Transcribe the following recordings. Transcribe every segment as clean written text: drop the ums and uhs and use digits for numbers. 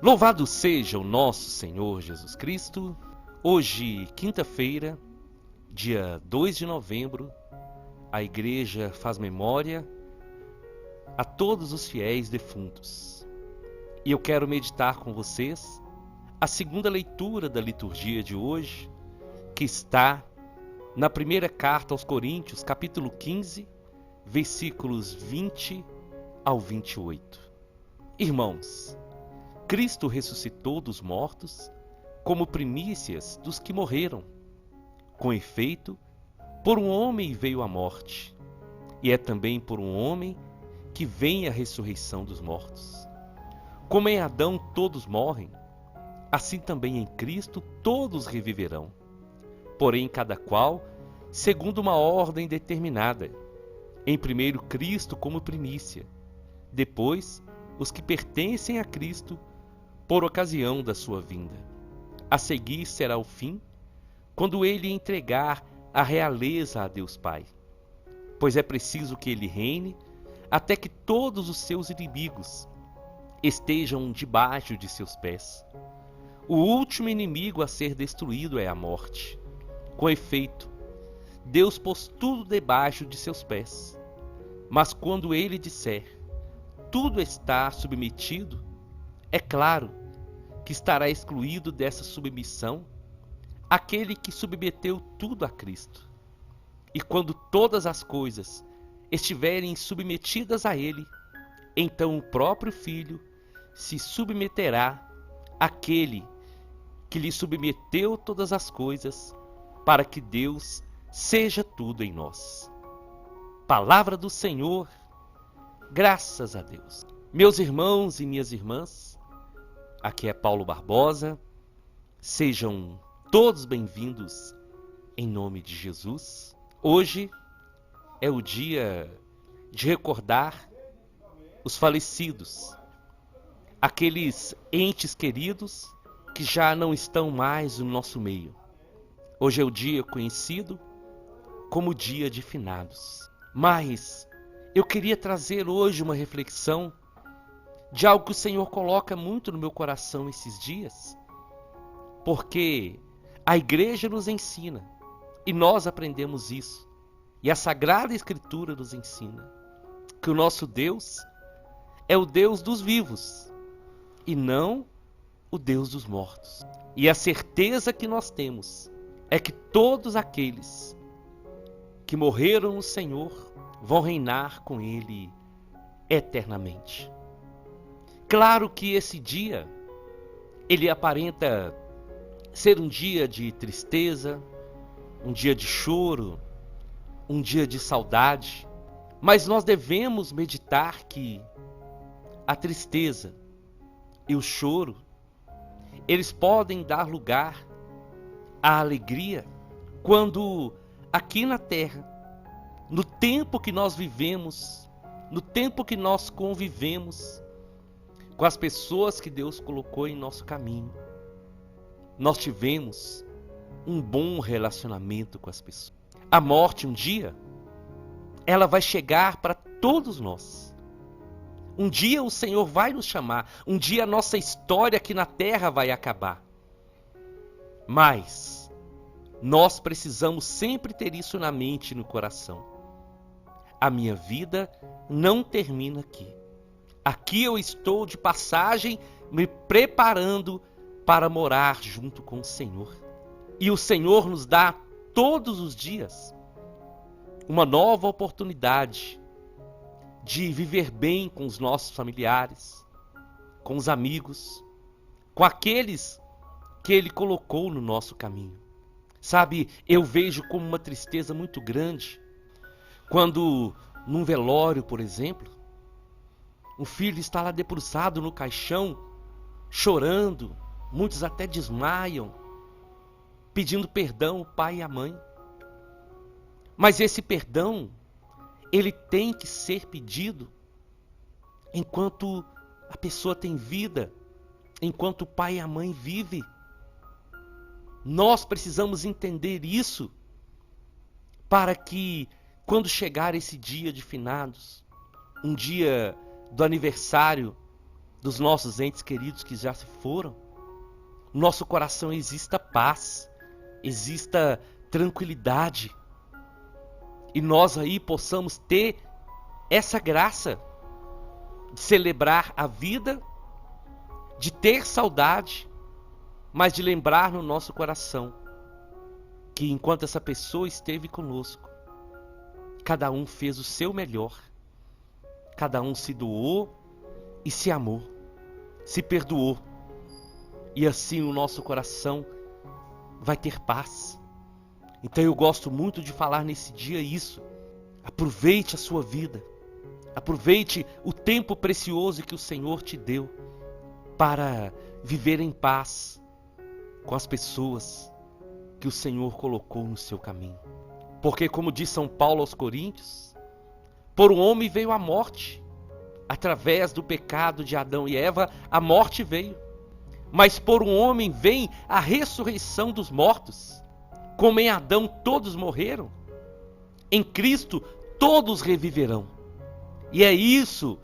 Louvado seja o nosso Senhor Jesus Cristo. Hoje, quinta-feira, dia 2 de novembro, a igreja faz memória a todos os fiéis defuntos. E eu quero meditar com vocês a segunda leitura da liturgia de hoje, que está na primeira carta aos Coríntios, capítulo 15, versículos 20 ao 28. Irmãos, Cristo ressuscitou dos mortos como primícias dos que morreram. Com efeito, por um homem veio a morte, e é também por um homem que vem a ressurreição dos mortos. Como em Adão todos morrem, assim também em Cristo todos reviverão. Porém, cada qual segundo uma ordem determinada. Em primeiro Cristo como primícia, depois os que pertencem a Cristo por ocasião da sua vinda. A seguir será o fim, quando ele entregar a realeza a Deus Pai. Pois é preciso que ele reine até que todos os seus inimigos estejam debaixo de seus pés. O último inimigo a ser destruído é a morte. Com efeito, Deus pôs tudo debaixo de seus pés. Mas quando ele disser, tudo está submetido, é claro que estará excluído dessa submissão aquele que submeteu tudo a Cristo. E quando todas as coisas estiverem submetidas a ele, então o próprio Filho se submeterá àquele que lhe submeteu todas as coisas, para que Deus seja tudo em nós. Palavra do Senhor, graças a Deus. Meus irmãos e minhas irmãs, aqui é Paulo Barbosa, sejam todos bem-vindos em nome de Jesus. Hoje é o dia de recordar os falecidos, aqueles entes queridos que já não estão mais no nosso meio. Hoje é o dia conhecido como dia de finados. Mas eu queria trazer hoje uma reflexão de algo que o Senhor coloca muito no meu coração esses dias, porque a igreja nos ensina, e nós aprendemos isso, e a Sagrada Escritura nos ensina, que o nosso Deus é o Deus dos vivos, e não o Deus dos mortos. E a certeza que nós temos é que todos aqueles que morreram no Senhor vão reinar com Ele eternamente. Claro que esse dia, ele aparenta ser um dia de tristeza, um dia de choro, um dia de saudade, mas nós devemos meditar que a tristeza e o choro, eles podem dar lugar à alegria quando aqui na terra, no tempo que nós vivemos, no tempo que nós convivemos com as pessoas que Deus colocou em nosso caminho, nós tivemos um bom relacionamento com as pessoas. A morte um dia, ela vai chegar para todos nós. Um dia o Senhor vai nos chamar, um dia a nossa história aqui na terra vai acabar. Mas nós precisamos sempre ter isso na mente e no coração. A minha vida não termina aqui. Aqui eu estou de passagem, me preparando para morar junto com o Senhor. E o Senhor nos dá todos os dias uma nova oportunidade de viver bem com os nossos familiares, com os amigos, com aqueles que Ele colocou no nosso caminho. Sabe, eu vejo como uma tristeza muito grande quando, num velório, por exemplo, o filho está lá debruçado no caixão, chorando, muitos até desmaiam, pedindo perdão ao pai e à mãe. Mas esse perdão, ele tem que ser pedido enquanto a pessoa tem vida, enquanto o pai e a mãe vivem. Nós precisamos entender isso para que, quando chegar esse dia de finados, um dia do aniversário dos nossos entes queridos que já se foram. No nosso coração exista paz, exista tranquilidade. E nós aí possamos ter essa graça de celebrar a vida, de ter saudade, mas de lembrar no nosso coração que enquanto essa pessoa esteve conosco, cada um fez o seu melhor, cada um se doou e se amou, se perdoou. E assim o nosso coração vai ter paz. Então eu gosto muito de falar nesse dia isso. Aproveite a sua vida. Aproveite o tempo precioso que o Senhor te deu para viver em paz com as pessoas que o Senhor colocou no seu caminho. Porque, como diz São Paulo aos Coríntios, por um homem veio a morte. Através do pecado de Adão e Eva, a morte veio. Mas por um homem vem a ressurreição dos mortos. Como em Adão todos morreram, em Cristo todos reviverão. E é isso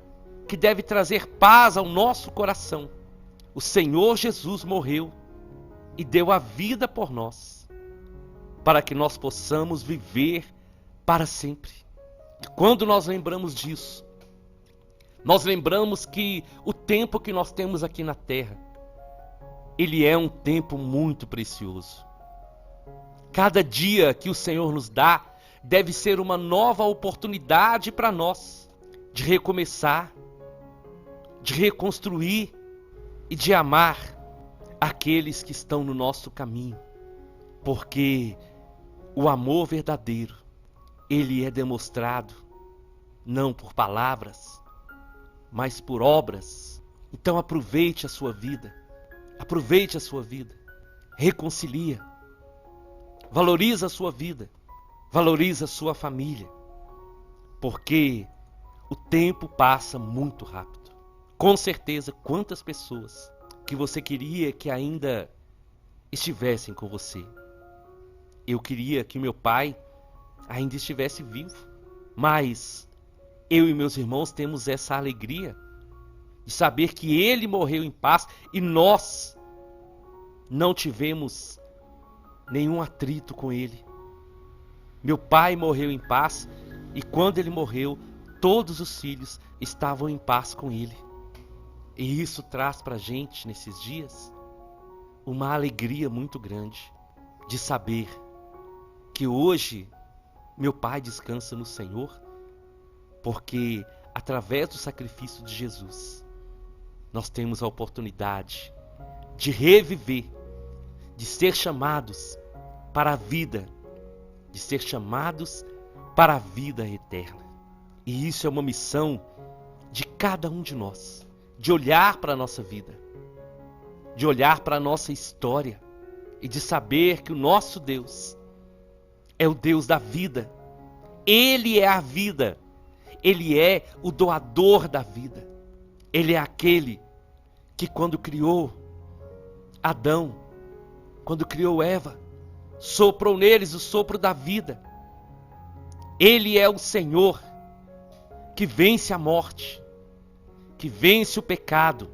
que deve trazer paz ao nosso coração. O Senhor Jesus morreu e deu a vida por nós, para que nós possamos viver para sempre. E quando nós lembramos disso, nós lembramos que o tempo que nós temos aqui na terra, ele é um tempo muito precioso. Cada dia que o Senhor nos dá deve ser uma nova oportunidade para nós de recomeçar, de reconstruir e de amar aqueles que estão no nosso caminho. Porque o amor verdadeiro, ele é demonstrado não por palavras, mas por obras. Então aproveite a sua vida. Aproveite a sua vida. Reconcilia. Valoriza a sua vida. Valoriza a sua família. Porque o tempo passa muito rápido. Com certeza, quantas pessoas que você queria que ainda estivessem com você. Eu queria que meu pai ainda estivesse vivo. Mas eu e meus irmãos temos essa alegria de saber que ele morreu em paz e nós não tivemos nenhum atrito com ele. Meu pai morreu em paz e quando ele morreu, todos os filhos estavam em paz com ele. E isso traz para a gente, nesses dias, uma alegria muito grande de saber que hoje meu pai descansa no Senhor, porque através do sacrifício de Jesus, nós temos a oportunidade de reviver, de ser chamados para a vida, de ser chamados para a vida eterna. E isso é uma missão de cada um de nós, de olhar para a nossa vida, de olhar para a nossa história e de saber que o nosso Deus é o Deus da vida. Ele é a vida. Ele é o doador da vida. Ele é aquele que quando criou Adão, quando criou Eva, soprou neles o sopro da vida. Ele é o Senhor que vence a morte, que vence o pecado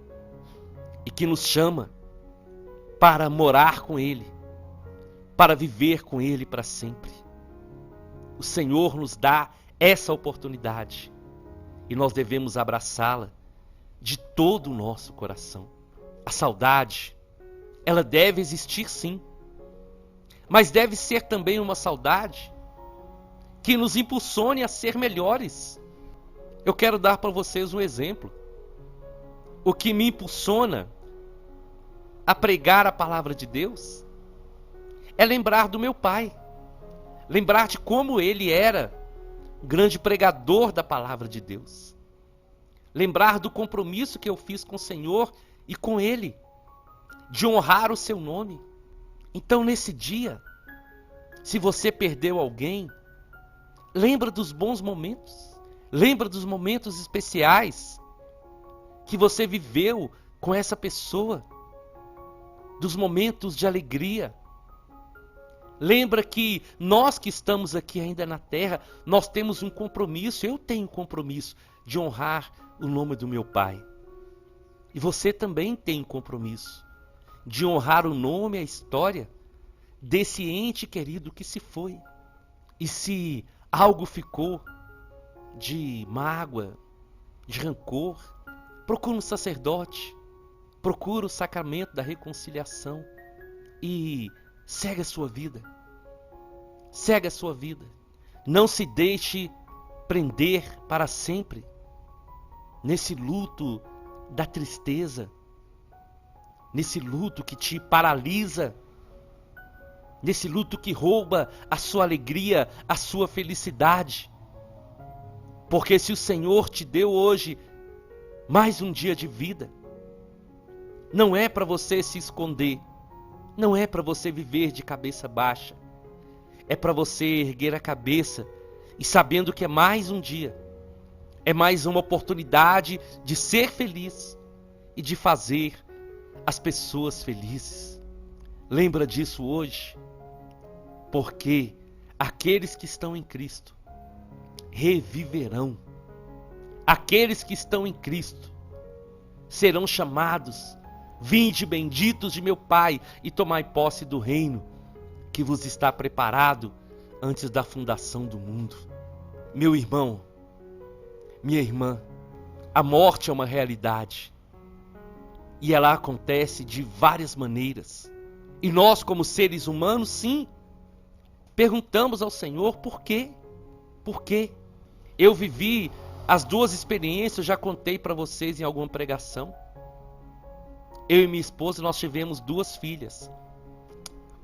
e que nos chama para morar com Ele, para viver com Ele para sempre. O Senhor nos dá essa oportunidade e nós devemos abraçá-la de todo o nosso coração. A saudade, ela deve existir sim, mas deve ser também uma saudade que nos impulsione a ser melhores. Eu quero dar para vocês um exemplo. O que me impulsiona a pregar a palavra de Deus é lembrar do meu pai. Lembrar de como ele era um grande pregador da palavra de Deus. Lembrar do compromisso que eu fiz com o Senhor e com Ele, de honrar o seu nome. Então nesse dia, se você perdeu alguém, lembra dos bons momentos. Lembra dos momentos especiais que você viveu com essa pessoa. Dos momentos de alegria. Lembra que nós que estamos aqui ainda na terra, nós temos um compromisso, eu tenho um compromisso de honrar o nome do meu pai. E você também tem compromisso de honrar o nome e a história desse ente querido que se foi. E se algo ficou de mágoa, de rancor, procura um sacerdote, procura o sacramento da reconciliação e segue a sua vida. Segue a sua vida. Não se deixe prender para sempre nesse luto da tristeza, nesse luto que te paralisa, nesse luto que rouba a sua alegria, a sua felicidade. Porque se o Senhor te deu hoje mais um dia de vida, não é para você se esconder, não é para você viver de cabeça baixa, é para você erguer a cabeça e sabendo que é mais um dia, é mais uma oportunidade de ser feliz e de fazer as pessoas felizes. Lembra disso hoje, porque aqueles que estão em Cristo reviverão. Aqueles que estão em Cristo serão chamados: vinde benditos de meu Pai e tomai posse do reino que vos está preparado antes da fundação do mundo. Meu irmão, minha irmã, a morte é uma realidade e ela acontece de várias maneiras. E nós, como seres humanos, sim, perguntamos ao Senhor por quê? Por quê? Eu vivi as duas experiências, já contei para vocês em alguma pregação. Eu e minha esposa, nós tivemos duas filhas.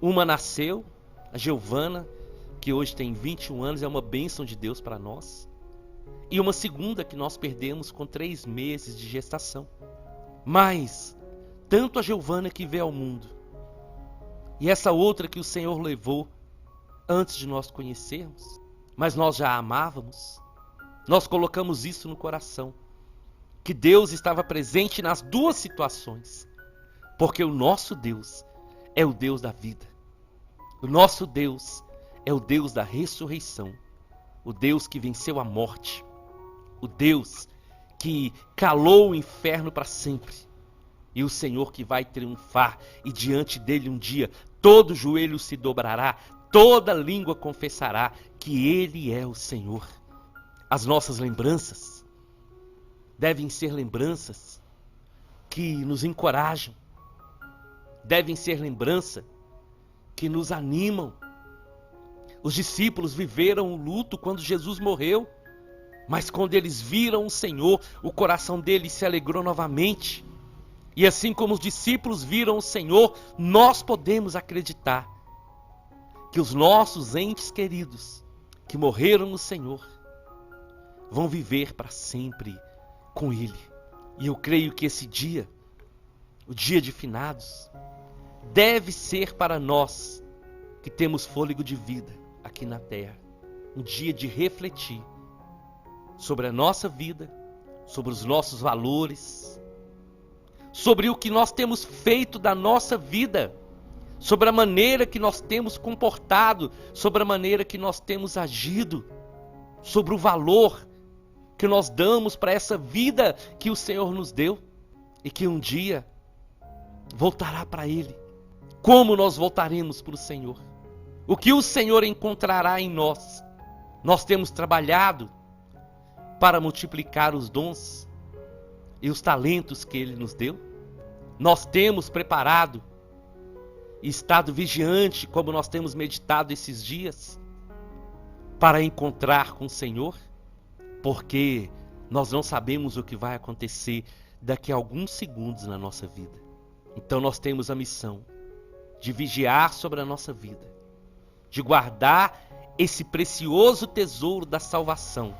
Uma nasceu, a Giovana, que hoje tem 21 anos, é uma bênção de Deus para nós. E uma segunda que nós perdemos com 3 meses de gestação. Mas, tanto a Giovana que veio ao mundo, e essa outra que o Senhor levou antes de nós conhecermos, mas nós já a amávamos, nós colocamos isso no coração, que Deus estava presente nas duas situações, porque o nosso Deus é o Deus da vida, o nosso Deus é o Deus da ressurreição, o Deus que venceu a morte, o Deus que calou o inferno para sempre, e o Senhor que vai triunfar, e diante dele um dia todo joelho se dobrará, toda língua confessará que Ele é o Senhor. As nossas lembranças devem ser lembranças que nos encorajam, devem ser lembranças que nos animam. Os discípulos viveram o luto quando Jesus morreu, mas quando eles viram o Senhor, o coração deles se alegrou novamente. E assim como os discípulos viram o Senhor, nós podemos acreditar que os nossos entes queridos que morreram no Senhor vão viver para sempre com Ele. E eu creio que esse dia, o dia de finados, deve ser para nós que temos fôlego de vida aqui na terra, um dia de refletir sobre a nossa vida, sobre os nossos valores, sobre o que nós temos feito da nossa vida, sobre a maneira que nós temos comportado, sobre a maneira que nós temos agido, sobre o valor que nós damos para essa vida que o Senhor nos deu e que um dia voltará para Ele. Como nós voltaremos para o Senhor? O que o Senhor encontrará em nós? Nós temos trabalhado para multiplicar os dons e os talentos que Ele nos deu? Nós temos preparado e estado vigiante, como nós temos meditado esses dias, para encontrar com o Senhor? Porque nós não sabemos o que vai acontecer daqui a alguns segundos na nossa vida. Então nós temos a missão de vigiar sobre a nossa vida, de guardar esse precioso tesouro da salvação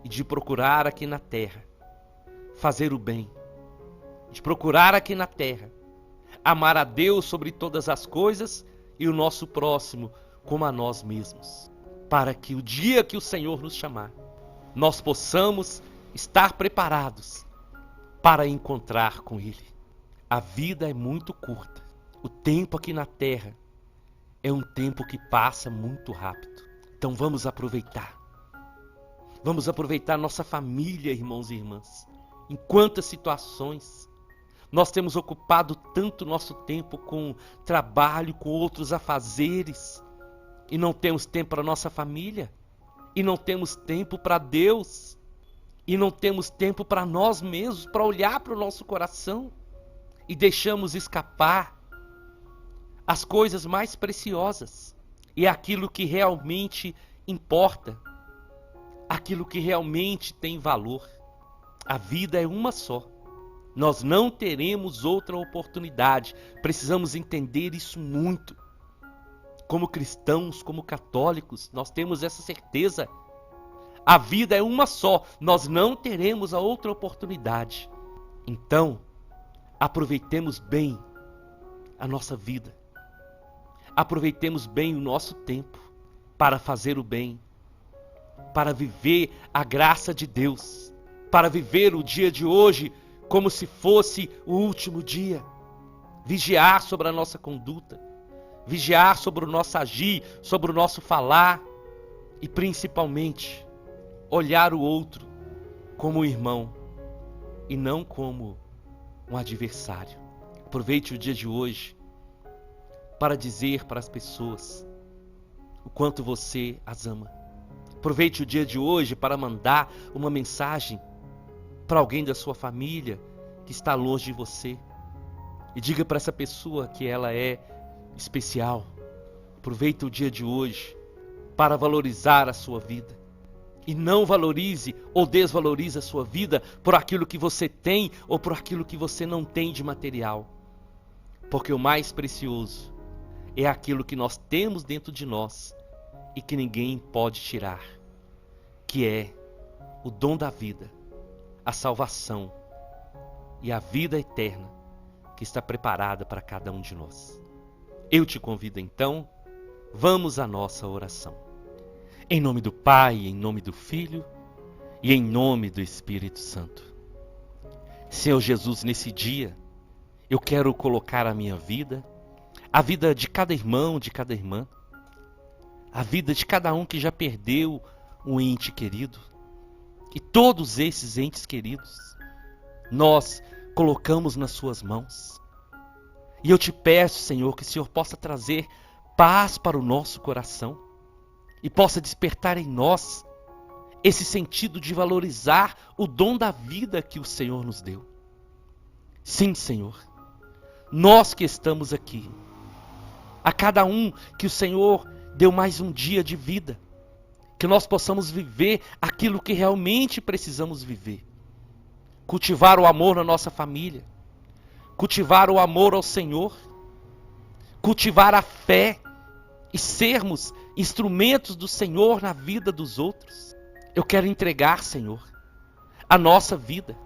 e de procurar aqui na terra fazer o bem, de procurar aqui na terra amar a Deus sobre todas as coisas e o nosso próximo como a nós mesmos, para que o dia que o Senhor nos chamar, nós possamos estar preparados para encontrar com Ele. A vida é muito curta. O tempo aqui na terra é um tempo que passa muito rápido. Então vamos aproveitar. Vamos aproveitar nossa família, irmãos e irmãs. Em quantas situações nós temos ocupado tanto nosso tempo com trabalho, com outros afazeres, e não temos tempo para nossa família, e não temos tempo para Deus, e não temos tempo para nós mesmos, para olhar para o nosso coração, e deixamos escapar as coisas mais preciosas, e aquilo que realmente importa, aquilo que realmente tem valor. A vida é uma só. Nós não teremos outra oportunidade. Precisamos entender isso muito. Como cristãos, como católicos, nós temos essa certeza. A vida é uma só. Nós não teremos a outra oportunidade. Então, aproveitemos bem a nossa vida. Aproveitemos bem o nosso tempo para fazer o bem, para viver a graça de Deus, para viver o dia de hoje como se fosse o último dia. Vigiar sobre a nossa conduta, vigiar sobre o nosso agir, sobre o nosso falar e principalmente olhar o outro como um irmão e não como um adversário. Aproveite o dia de hoje para dizer para as pessoas o quanto você as ama. Aproveite o dia de hoje para mandar uma mensagem para alguém da sua família que está longe de você. E diga para essa pessoa que ela é especial. Aproveite o dia de hoje para valorizar a sua vida. E não valorize ou desvalorize a sua vida por aquilo que você tem ou por aquilo que você não tem de material. Porque o mais precioso é aquilo que nós temos dentro de nós e que ninguém pode tirar, que é o dom da vida, a salvação e a vida eterna que está preparada para cada um de nós. Eu te convido então, vamos à nossa oração. Em nome do Pai, em nome do Filho e em nome do Espírito Santo. Senhor Jesus, nesse dia, eu quero colocar a minha vida, a vida de cada irmão, de cada irmã, a vida de cada um que já perdeu um ente querido. E todos esses entes queridos, nós colocamos nas suas mãos. E eu te peço, Senhor, que o Senhor possa trazer paz para o nosso coração e possa despertar em nós esse sentido de valorizar o dom da vida que o Senhor nos deu. Sim, Senhor, nós que estamos aqui, a cada um que o Senhor deu mais um dia de vida, que nós possamos viver aquilo que realmente precisamos viver. Cultivar o amor na nossa família, cultivar o amor ao Senhor, cultivar a fé e sermos instrumentos do Senhor na vida dos outros. Eu quero entregar, Senhor, a nossa vida,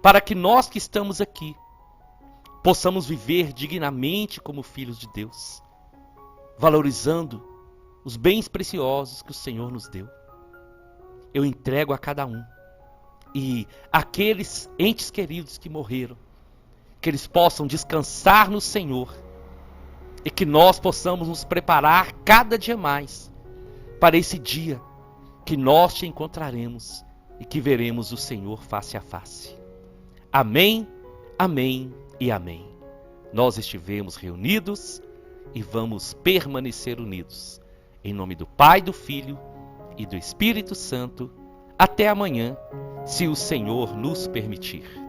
para que nós que estamos aqui possamos viver dignamente como filhos de Deus, valorizando os bens preciosos que o Senhor nos deu. Eu entrego a cada um. E aqueles entes queridos que morreram, que eles possam descansar no Senhor e que nós possamos nos preparar cada dia mais para esse dia que nós te encontraremos e que veremos o Senhor face a face. Amém, amém e amém. Nós estivemos reunidos e vamos permanecer unidos. Em nome do Pai, do Filho e do Espírito Santo. Até amanhã, se o Senhor nos permitir.